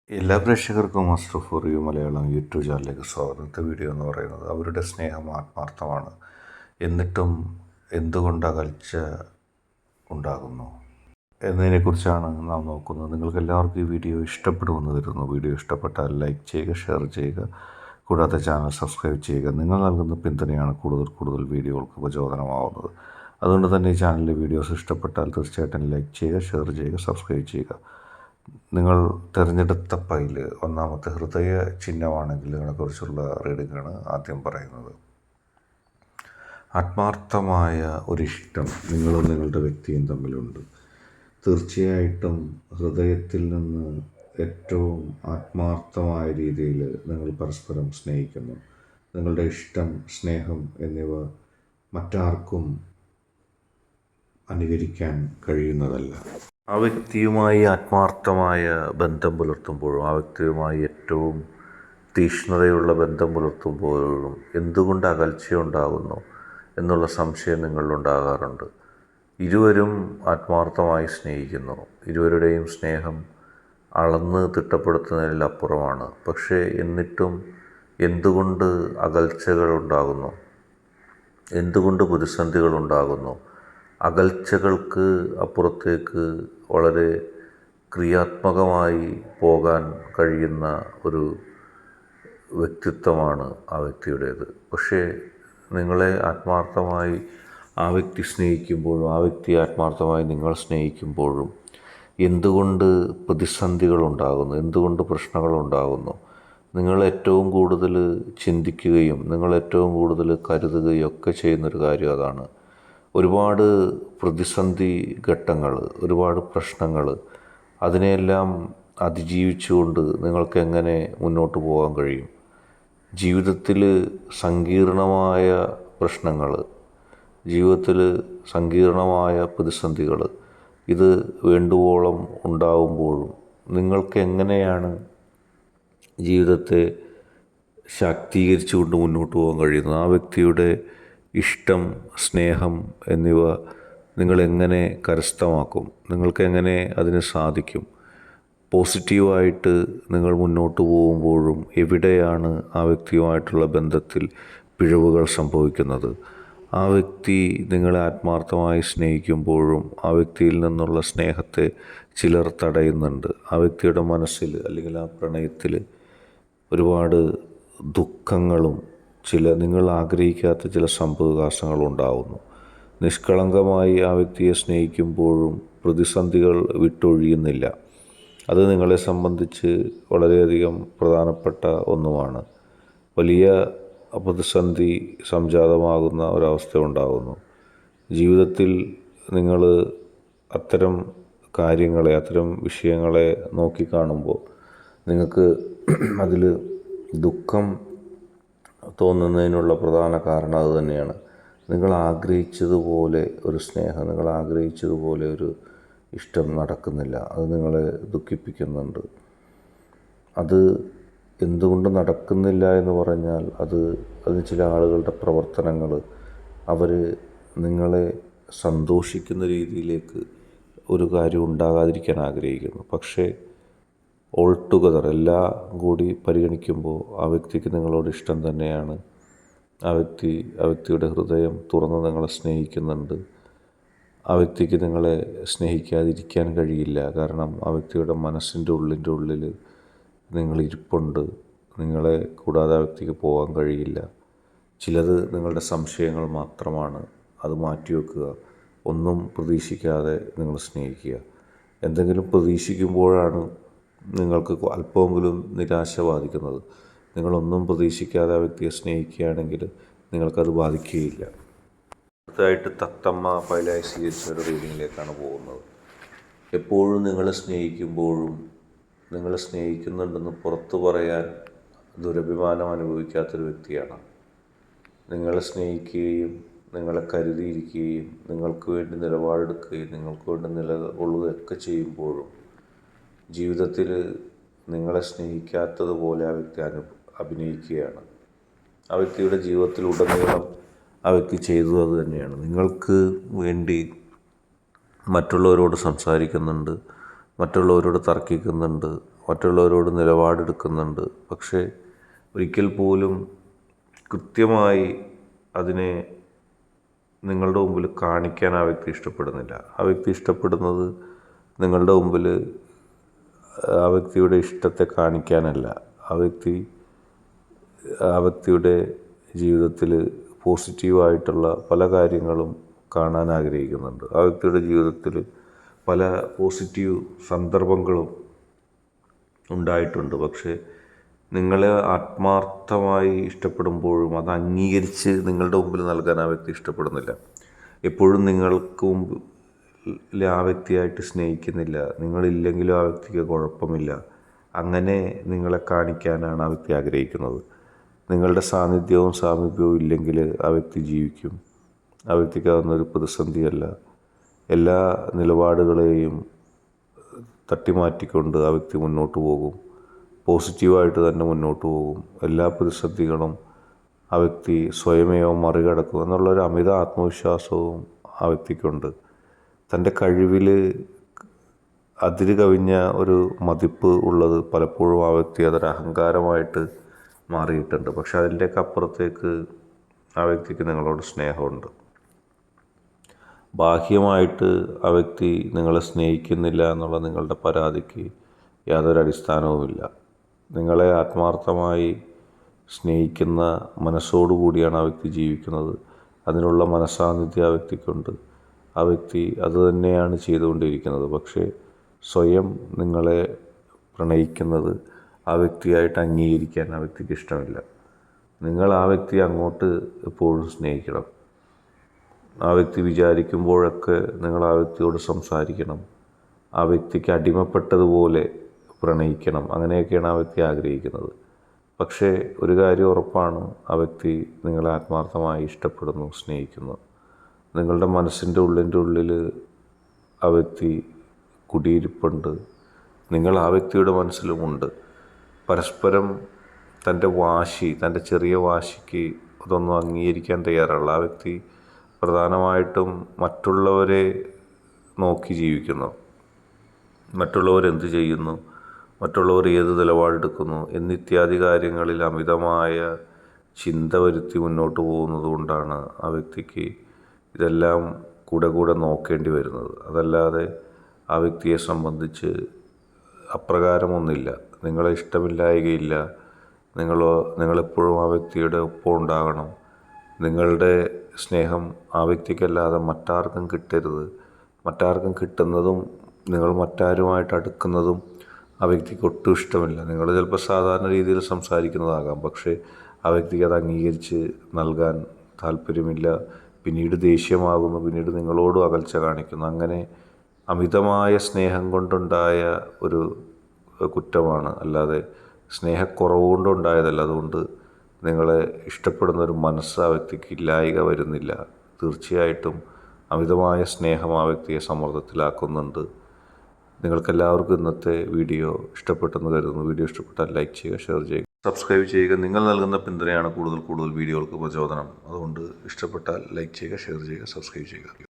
എല്ലാ പ്രേക്ഷകർക്കും master for you Malayalam YouTube ചാനലിലേക്ക് സ്വാഗതം. ഇന്നത്തെ വീഡിയോ എന്ന് പറയുന്നത് അവരുടെ സ്നേഹം ആത്മാർത്ഥമാണ്, എന്നിട്ടും എന്തുകൊണ്ട് അകൽച്ച ഉണ്ടാകുന്നു എന്നതിനെക്കുറിച്ചാണ് നാം നോക്കുന്നത്. നിങ്ങൾക്ക് എല്ലാവർക്കും ഈ വീഡിയോ ഇഷ്ടപ്പെടുമെന്ന് കരുതുന്നു. വീഡിയോ ഇഷ്ടപ്പെട്ടാൽ ലൈക്ക് ചെയ്യുക, ഷെയർ ചെയ്യുക, കൂടാതെ ചാനൽ സബ്സ്ക്രൈബ് ചെയ്യുക. നിങ്ങൾ നൽകുന്ന പിന്തുണയാണ് കൂടുതൽ വീഡിയോകൾക്ക് പ്രചോദനമാവുന്നത്. അതുകൊണ്ട് തന്നെ ഈ ചാനലിലെ വീഡിയോസ് ഇഷ്ടപ്പെട്ടാൽ തീർച്ചയായിട്ടും ലൈക്ക് ചെയ്യുക, ഷെയർ ചെയ്യുക, സബ്സ്ക്രൈബ് ചെയ്യുക. നിങ്ങൾ തിരഞ്ഞെടുത്ത ഫയൽ ഒന്നാമത്തെ ഹൃദയ ചിഹ്നമാണെങ്കിൽ ഇതിനെക്കുറിച്ചുള്ള റീഡിങ്ങാണ് ആദ്യം പറയുന്നത്. ആത്മാർത്ഥമായ ഒരിഷ്ടം നിങ്ങളും നിങ്ങളുടെ വ്യക്തിയും തമ്മിലുണ്ട്. തീർച്ചയായിട്ടും ഹൃദയത്തിൽ നിന്ന് ഏറ്റവും ആത്മാർത്ഥമായ രീതിയിൽ നിങ്ങൾ പരസ്പരം സ്നേഹിക്കുന്നു. നിങ്ങളുടെ ഇഷ്ടം, സ്നേഹം എന്നിവ മറ്റാർക്കും അനുകരിക്കാൻ കഴിയുന്നതല്ല. ആ വ്യക്തിയുമായി ആത്മാർത്ഥമായ ബന്ധം പുലർത്തുമ്പോഴും, ആ വ്യക്തിയുമായി ഏറ്റവും തീക്ഷ്ണതയുള്ള ബന്ധം പുലർത്തുമ്പോഴും എന്തുകൊണ്ട് അകൽച്ചയുണ്ടാകുന്നു എന്നുള്ള സംശയം നിങ്ങളിലുണ്ടാകാറുണ്ട്. ഇരുവരും ആത്മാർത്ഥമായി സ്നേഹിക്കുന്നു. ഇരുവരുടെയും സ്നേഹം അളന്ന് തിട്ടപ്പെടുത്തുന്നതിലപ്പുറമാണ്. പക്ഷേ എന്നിട്ടും എന്തുകൊണ്ട് അകൽച്ചകളുണ്ടാകുന്നു, എന്തുകൊണ്ട് പ്രതിസന്ധികളുണ്ടാകുന്നു? അകൽച്ചകൾക്ക് അപ്പുറത്തേക്ക് വളരെ ക്രിയാത്മകമായി പോകാൻ കഴിയുന്ന ഒരു വ്യക്തിത്വമാണ് ആ വ്യക്തിയുടേത്. പക്ഷേ നിങ്ങളെ ആത്മാർത്ഥമായി ആ വ്യക്തി സ്നേഹിക്കുമ്പോഴും, ആ വ്യക്തി ആത്മാർത്ഥമായി നിങ്ങൾ സ്നേഹിക്കുമ്പോഴും എന്തുകൊണ്ട് പ്രതിസന്ധികളുണ്ടാകുന്നു, എന്തുകൊണ്ട് പ്രശ്നങ്ങളുണ്ടാകുന്നു? നിങ്ങൾ ഏറ്റവും കൂടുതൽ ചിന്തിക്കുകയും നിങ്ങൾ ഏറ്റവും കൂടുതൽ കരുതുകയും ഒക്കെ ചെയ്യുന്നൊരു കാര്യം അതാണ്. ഒരുപാട് പ്രതിസന്ധി ഘട്ടങ്ങൾ, ഒരുപാട് പ്രശ്നങ്ങൾ, അതിനെയെല്ലാം അതിജീവിച്ചുകൊണ്ട് നിങ്ങൾക്ക് എങ്ങനെ മുന്നോട്ട് പോകാൻ കഴിയും? ജീവിതത്തിൽ സങ്കീർണമായ പ്രശ്നങ്ങൾ, ജീവിതത്തിൽ സങ്കീർണമായ പ്രതിസന്ധികൾ ഇത് വേണ്ടുവോളം ഉണ്ടാവുമ്പോഴും നിങ്ങൾക്ക് എങ്ങനെയാണ് ജീവിതത്തെ ശാക്തീകരിച്ചുകൊണ്ട് മുന്നോട്ട് പോകാൻ കഴിയുന്നത്? ആ വ്യക്തിയുടെ ഇഷ്ടം, സ്നേഹം എന്നിവ നിങ്ങളെങ്ങനെ കരസ്ഥമാക്കും? നിങ്ങൾക്കെങ്ങനെ അതിന് സാധിക്കും? പോസിറ്റീവായിട്ട് നിങ്ങൾ മുന്നോട്ട് പോകുമ്പോഴും എവിടെയാണ് ആ വ്യക്തിയുമായിട്ടുള്ള ബന്ധത്തിൽ പിഴവുകൾ സംഭവിക്കുന്നത്? ആ വ്യക്തി നിങ്ങളെ ആത്മാർത്ഥമായി സ്നേഹിക്കുമ്പോഴും ആ വ്യക്തിയിൽ നിന്നുള്ള സ്നേഹത്തെ ചിലർ തടയുന്നുണ്ട്. ആ വ്യക്തിയുടെ മനസ്സിൽ അല്ലെങ്കിൽ ആ പ്രണയത്തിൽ ഒരുപാട് ദുഃഖങ്ങളും നിങ്ങൾ ആഗ്രഹിക്കാത്ത ചില സംഭവവികാസങ്ങളുണ്ടാവുന്നു. നിഷ്കളങ്കമായി ആ വ്യക്തിയെ സ്നേഹിക്കുമ്പോഴും പ്രതിസന്ധികൾ വിട്ടൊഴിയുന്നില്ല. അത് നിങ്ങളെ സംബന്ധിച്ച് വളരെയധികം പ്രധാനപ്പെട്ട ഒന്നുമാണ്. വലിയ പ്രതിസന്ധി സംജാതമാകുന്ന ഒരവസ്ഥ ഉണ്ടാകുന്നു. ജീവിതത്തിൽ നിങ്ങൾ അത്തരം കാര്യങ്ങളെ, അത്തരം വിഷയങ്ങളെ നോക്കിക്കാണുമ്പോൾ നിങ്ങൾക്ക് അതിൽ ദുഃഖം തോന്നുന്നതിനുള്ള പ്രധാന കാരണം അതുതന്നെയാണ്. നിങ്ങൾ ആഗ്രഹിച്ചതുപോലെ ഒരു സ്നേഹം, നിങ്ങൾ ആഗ്രഹിച്ചതുപോലെ ഒരു ഇഷ്ടം നടക്കുന്നില്ല. അത് നിങ്ങളെ ദുഃഖിപ്പിക്കുന്നുണ്ട്. അത് എന്തുകൊണ്ട് നടക്കുന്നില്ല എന്ന് പറഞ്ഞാൽ അതിന് ചില ആളുകളുടെ പ്രവർത്തനങ്ങൾ, അവർ നിങ്ങളെ സന്തോഷിക്കുന്ന രീതിയിലേക്ക് ഒരു കാര്യം ഉണ്ടാകാതിരിക്കാൻ ആഗ്രഹിക്കുന്നു. പക്ഷേ ഓൾ ടുഗദർ എല്ലാം കൂടി പരിഗണിക്കുമ്പോൾ ആ വ്യക്തിക്ക് നിങ്ങളോട് ഇഷ്ടം തന്നെയാണ്. ആ വ്യക്തിയുടെ ഹൃദയം തുറന്ന് നിങ്ങളെ സ്നേഹിക്കുന്നുണ്ട്. ആ വ്യക്തിക്ക് നിങ്ങളെ സ്നേഹിക്കാതിരിക്കാൻ കഴിയില്ല. കാരണം ആ വ്യക്തിയുടെ മനസ്സിൻ്റെ ഉള്ളിൽ നിങ്ങളിരിപ്പുണ്ട്. നിങ്ങളെ കൂടാതെ ആ വ്യക്തിക്ക് പോകാൻ കഴിയില്ല. ചിലത് നിങ്ങളുടെ സംശയങ്ങൾ മാത്രമാണ്. അത് മാറ്റിവെക്കുക. ഒന്നും പ്രതീക്ഷിക്കാതെ നിങ്ങൾ സ്നേഹിക്കുക. എന്തെങ്കിലും പ്രതീക്ഷിക്കുമ്പോഴാണ് നിങ്ങൾക്ക് അല്പമെങ്കിലും നിരാശ ബാധിക്കുന്നത്. നിങ്ങളൊന്നും പ്രതീക്ഷിക്കാതെ ആ വ്യക്തിയെ സ്നേഹിക്കുകയാണെങ്കിൽ നിങ്ങൾക്കത് ബാധിക്കുകയില്ല. അടുത്തതായിട്ട് തത്തമ്മ പൈലായി സ്വീകരിച്ച ഒരു റീഡിങ്ങിലേക്കാണ് പോകുന്നത്. എപ്പോഴും നിങ്ങളെ സ്നേഹിക്കുന്നുണ്ടെന്ന് പുറത്തു പറയാൻ ദുരഭിമാനം അനുഭവിക്കാത്തൊരു വ്യക്തിയാണ്. നിങ്ങളെ സ്നേഹിക്കുകയും നിങ്ങളെ കരുതിയിരിക്കുകയും നിങ്ങൾക്ക് വേണ്ടി നിലപാടെടുക്കുകയും നിങ്ങൾക്ക് വേണ്ടി നിലകൊള്ളുകയൊക്കെ ചെയ്യുമ്പോഴും ജീവിതത്തിൽ നിങ്ങളെ സ്നേഹിക്കാത്തതുപോലെ ആ വ്യക്തി അഭിനയിക്കുകയാണ്. ആ വ്യക്തിയുടെ ജീവിതത്തിലുടനീളം ആ വ്യക്തി ചെയ്തത് അത് തന്നെയാണ്. നിങ്ങൾക്ക് വേണ്ടി മറ്റുള്ളവരോട് സംസാരിക്കുന്നുണ്ട്, മറ്റുള്ളവരോട് തർക്കിക്കുന്നുണ്ട്, മറ്റുള്ളവരോട് നിലപാടെടുക്കുന്നുണ്ട്. പക്ഷേ ഒരിക്കൽ പോലും കൃത്യമായി അതിനെ നിങ്ങളുടെ മുമ്പിൽ കാണിക്കാൻ ആ വ്യക്തി ഇഷ്ടപ്പെടുന്നില്ല. ആ വ്യക്തി ഇഷ്ടപ്പെടുന്നത് നിങ്ങളുടെ മുമ്പിൽ ആ വ്യക്തിയുടെ ഇഷ്ടത്തെ കാണിക്കാനല്ല. ആ വ്യക്തിയുടെ ജീവിതത്തിൽ പോസിറ്റീവായിട്ടുള്ള പല കാര്യങ്ങളും കാണാൻ ആഗ്രഹിക്കുന്നുണ്ട്. ആ വ്യക്തിയുടെ ജീവിതത്തിൽ പല പോസിറ്റീവ് സന്ദർഭങ്ങളും ഉണ്ടായിട്ടുണ്ട്. പക്ഷേ നിങ്ങളെ ആത്മാർത്ഥമായി ഇഷ്ടപ്പെടുമ്പോഴും അത് അംഗീകരിച്ച് നിങ്ങളുടെ മുമ്പിൽ നൽകാൻ ആ വ്യക്തി ഇഷ്ടപ്പെടുന്നില്ല. എപ്പോഴും നിങ്ങൾക്ക് മുമ്പിൽ ആ വ്യക്തിയായിട്ട് സ്നേഹിക്കുന്നില്ല. നിങ്ങളില്ലെങ്കിലും ആ വ്യക്തിക്ക് കുഴപ്പമില്ല. അങ്ങനെ നിങ്ങളെ കാണിക്കാനാണ് ആ വ്യക്തി ആഗ്രഹിക്കുന്നത്. നിങ്ങളുടെ സാന്നിധ്യവും സാമീപ്യവും ഇല്ലെങ്കിൽ ആ വ്യക്തി ജീവിക്കും. ആ വ്യക്തിക്ക് അതൊന്നൊരു പ്രതിസന്ധിയല്ല. എല്ലാ നിലപാടുകളെയും തട്ടിമാറ്റിക്കൊണ്ട് ആ വ്യക്തി മുന്നോട്ട് പോകും. പോസിറ്റീവായിട്ട് തന്നെ മുന്നോട്ട് പോകും. എല്ലാ പ്രതിസന്ധികളും ആ വ്യക്തി സ്വയമേവ മറികടക്കും എന്നുള്ളൊരു അമിത ആത്മവിശ്വാസവും ആ വ്യക്തിക്കുണ്ട്. തൻ്റെ കഴിവിൽ അതിര് കവിഞ്ഞ ഒരു മതിപ്പ് ഉള്ളത് പലപ്പോഴും ആ വ്യക്തി അതൊരു അഹങ്കാരമായിട്ട് മാറിയിട്ടുണ്ട്. പക്ഷെ അതിൻ്റെയൊക്കെ അപ്പുറത്തേക്ക് ആ വ്യക്തിക്ക് നിങ്ങളോട് സ്നേഹമുണ്ട്. ബാഹ്യമായിട്ട് ആ വ്യക്തി നിങ്ങളെ സ്നേഹിക്കുന്നില്ല എന്നുള്ള നിങ്ങളുടെ പരാതിക്ക് യാതൊരു അടിസ്ഥാനവുമില്ല. നിങ്ങളെ ആത്മാർത്ഥമായി സ്നേഹിക്കുന്ന മനസ്സോടുകൂടിയാണ് ആ വ്യക്തി ജീവിക്കുന്നത്. അതിനുള്ള മനസ്സാന്നിധ്യം ആ വ്യക്തിക്കുണ്ട്. ആ വ്യക്തി അതുതന്നെയാണ് ചെയ്തുകൊണ്ടിരിക്കുന്നത്. പക്ഷേ സ്വയം നിങ്ങളെ പ്രണയിക്കുന്നത് ആ വ്യക്തിയായിട്ട് അംഗീകരിക്കാൻ ആ വ്യക്തിക്ക് ഇഷ്ടമില്ല. നിങ്ങൾ ആ വ്യക്തിയെ അങ്ങോട്ട് എപ്പോഴും സ്നേഹിക്കണം. ആ വ്യക്തി വിചാരിക്കുമ്പോഴൊക്കെ നിങ്ങൾ ആ വ്യക്തിയോട് സംസാരിക്കണം. ആ വ്യക്തിക്ക് അടിമപ്പെട്ടതുപോലെ പ്രണയിക്കണം. അങ്ങനെയൊക്കെയാണ് ആ വ്യക്തി ആഗ്രഹിക്കുന്നത്. പക്ഷേ ഒരു കാര്യം ഉറപ്പാണ്, ആ വ്യക്തി നിങ്ങളെ ആത്മാർത്ഥമായി ഇഷ്ടപ്പെടുന്നു, സ്നേഹിക്കുന്നു. നിങ്ങളുടെ മനസ്സിൻ്റെ ഉള്ളിൽ ആ വ്യക്തി കുടിയിരിപ്പുണ്ട്. നിങ്ങൾ ആ വ്യക്തിയുടെ മനസ്സിലുമുണ്ട്. പരസ്പരം തൻ്റെ ചെറിയ വാശിക്ക് അതൊന്നും അംഗീകരിക്കാൻ തയ്യാറല്ല. ആ വ്യക്തി പ്രധാനമായിട്ടും മറ്റുള്ളവരെ നോക്കി ജീവിക്കുന്നു. മറ്റുള്ളവരെന്ത് ചെയ്യുന്നു, മറ്റുള്ളവർ ഏത് നിലപാടെടുക്കുന്നു എന്നിത്യാദി കാര്യങ്ങളിൽ അമിതമായ ചിന്ത വരുത്തി മുന്നോട്ട് പോകുന്നത് കൊണ്ടാണ് ആ വ്യക്തിക്ക് ഇതെല്ലാം കൂടെ നോക്കേണ്ടി വരുന്നത്. അതല്ലാതെ ആ വ്യക്തിയെ സംബന്ധിച്ച് അപ്രകാരമൊന്നുമില്ല. നിങ്ങളെ ഇഷ്ടമില്ലായ്കയില്ല. നിങ്ങളെപ്പോഴും ആ വ്യക്തിയുടെ ഒപ്പം ഉണ്ടാകണം. നിങ്ങളുടെ സ്നേഹം ആ വ്യക്തിക്കല്ലാതെ മറ്റാർക്കും കിട്ടരുത്. മറ്റാർക്കും കിട്ടുന്നതും നിങ്ങൾ മറ്റാരുമായിട്ട് അടുക്കുന്നതും ആ വ്യക്തിക്ക് ഒട്ടും ഇഷ്ടമില്ല. നിങ്ങൾ ചിലപ്പോൾ സാധാരണ രീതിയിൽ സംസാരിക്കുന്നതാകാം, പക്ഷേ ആ വ്യക്തിക്ക് അത് അംഗീകരിച്ച് നൽകാൻ താല്പര്യമില്ല. പിന്നീട് ദേഷ്യമാകുന്നു, പിന്നീട് നിങ്ങളോടും അകൽച്ച കാണിക്കുന്നു. അങ്ങനെ അമിതമായ സ്നേഹം കൊണ്ടുണ്ടായ ഒരു കുറ്റമാണ്, അല്ലാതെ സ്നേഹക്കുറവ് കൊണ്ടുണ്ടായതല്ല. അതുകൊണ്ട് നിങ്ങളെ ഇഷ്ടപ്പെടുന്ന ഒരു മനസ്സ് ആ വ്യക്തിക്ക് ഇല്ലായ്ക വരുന്നില്ല. തീർച്ചയായിട്ടും അമിതമായ സ്നേഹം ആ വ്യക്തിയെ സമ്മർദ്ദത്തിലാക്കുന്നുണ്ട്. നിങ്ങൾക്കെല്ലാവർക്കും ഇന്നത്തെ വീഡിയോ ഇഷ്ടപ്പെട്ടെന്ന് കരുതുന്നു. വീഡിയോ ഇഷ്ടപ്പെട്ടാൽ ലൈക്ക് ചെയ്യുക, ഷെയർ ചെയ്യുക, സബ്സ്ക്രൈബ് ചെയ്യുക. നിങ്ങൾ നൽകുന്ന പിന്തുണയാണ് കൂടുതൽ വീഡിയോകൾക്ക് പ്രചോദനം. അതുകൊണ്ട് ഇഷ്ടപ്പെട്ടാൽ ലൈക്ക് ചെയ്യുക, ഷെയർ ചെയ്യുക, സബ്സ്ക്രൈബ് ചെയ്യുക.